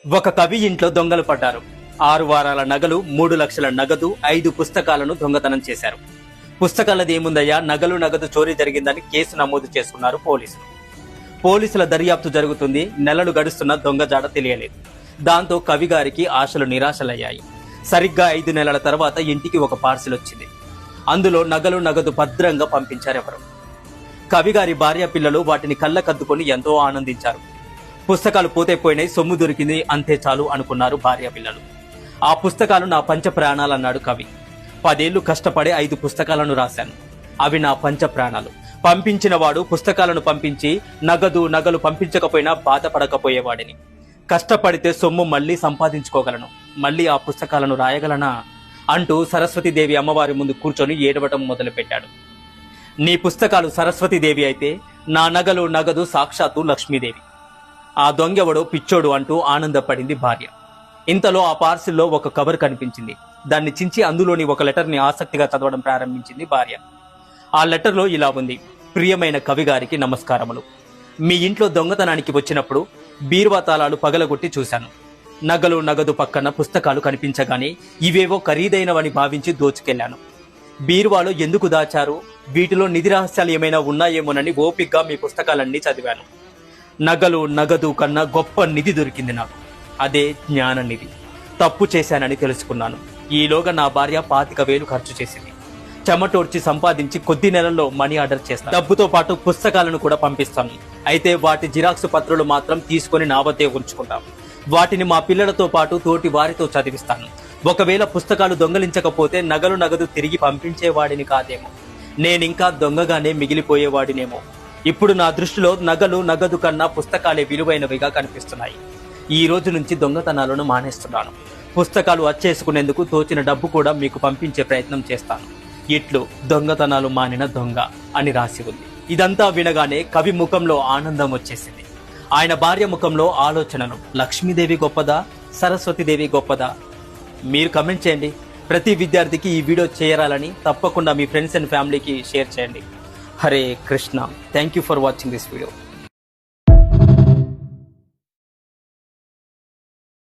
ఒక కవి ఇంట్లో దొంగలు పడ్డారు. 6 వారాల నగలు, 3 లక్షల నగదు, 5 పుస్తకాలను దొంగతనం చేశారు. పుస్తకాలదేముందయ్యా, నగదు చోరీ జరిగిందని కేసు నమోదు చేసుకున్నారు పోలీసులు. పోలీసుల దర్యాప్తు జరుగుతుంది. నెలలు గడుస్తున్న దొంగ జాడ తెలియలేదు. దాంతో కవి గారికి ఆశలు నిరాశలయ్యాయి. సరిగ్గా 5 నెలల తర్వాత ఇంటికి ఒక పార్సిల్ వచ్చింది. అందులో నగదు భద్రంగా పంపించారెవరు. కవిగారి భార్య పిల్లలు వాటిని కళ్ళకద్దుకొని ఎంతో ఆనందించారు. పుస్తకాలు పోతే పోయినాయి, సొమ్ము దొరికింది, అంతే చాలు అనుకున్నారు భార్య పిల్లలు. ఆ పుస్తకాలు నా పంచ ప్రాణాలన్నాడు కవి. 10 ఏళ్లు కష్టపడి 5 పుస్తకాలను రాశాను. అవి నా పంచ ప్రాణాలు. పంపించిన వాడు పుస్తకాలను పంపించి నగలు పంపించకపోయినా బాధపడకపోయేవాడిని. కష్టపడితే సొమ్ము మళ్లీ సంపాదించుకోగలను, మళ్లీ ఆ పుస్తకాలను రాయగలనా అంటూ సరస్వతీదేవి అమ్మవారి ముందు కూర్చొని ఏడవటం మొదలుపెట్టాడు. నీ పుస్తకాలు సరస్వతీదేవి అయితే నా నగదు సాక్షాత్తు లక్ష్మీదేవి. ఆ దొంగెవడో పిచ్చోడు అంటూ ఆనందపడింది భార్య. ఇంతలో ఆ పార్సిల్లో ఒక కవర్ కనిపించింది. దాన్ని చించి అందులోని ఒక లెటర్ని ఆసక్తిగా చదవడం ప్రారంభించింది భార్య. ఆ లెటర్లో ఇలా ఉంది: ప్రియమైన కవి గారికి నమస్కారములు. మీ ఇంట్లో దొంగతనానికి వచ్చినప్పుడు బీరువా తాళాలు పగలగొట్టి చూశాను. నగదు పక్కన పుస్తకాలు కనిపించగానే ఇవేవో ఖరీదైనవని భావించి దోచుకెళ్లాను. బీరువాలో ఎందుకు దాచారు, వీటిలో నిధి రహస్యాలు ఏమైనా ఉన్నాయేమోనని ఓపిగ్గా మీ పుస్తకాలన్నీ చదివాను. నగదు కన్నా గొప్ప నిధి దొరికింది నాకు. అదే జ్ఞాన నిధి. తప్పు చేశానని తెలుసుకున్నాను. ఈలోగా నా భార్య 25,000 ఖర్చు చేసింది. చెమటోడ్చి సంపాదించి కొద్ది నెలల్లో మనీ ఆర్డర్ చేస్తాను. డబ్బుతో పాటు పుస్తకాలను కూడా పంపిస్తాను. అయితే వాటి జిరాక్స్ పత్రాలు మాత్రం తీసుకొని నా వద్దే ఉంచుకుంటాం. వాటిని మా పిల్లలతో పాటు తోటి వారితో చదివిస్తాను. ఒకవేళ పుస్తకాలు దొంగలించకపోతే నగదు తిరిగి పంపించేవాడిని కాదేమో, నేనింకా దొంగగానే మిగిలిపోయేవాడినేమో. ఇప్పుడు నా దృష్టిలో నగదు కన్నా పుస్తకాలే విలువైనవిగా కనిపిస్తున్నాయి. ఈ రోజు నుంచి దొంగతనాలను మానేస్తున్నాను. పుస్తకాలు అచ్చేసుకునేందుకు తోచిన డబ్బు కూడా మీకు పంపించే ప్రయత్నం చేస్తాను. ఇట్లు దొంగతనాలు మానిన దొంగ అని రాసి ఉంది. ఇదంతా వినగానే కవి ముఖంలో ఆనందం వచ్చేసింది. ఆయన భార్య ముఖంలో ఆలోచనలు. లక్ష్మీదేవి గొప్పదా, సరస్వతీదేవి గొప్పదా? మీరు కమెంట్ చేయండి. ప్రతి విద్యార్థికి ఈ వీడియో చేరాలని తప్పకుండా మీ ఫ్రెండ్స్ అండ్ ఫ్యామిలీకి షేర్ చేయండి. Hare Krishna. Thank you for watching this video.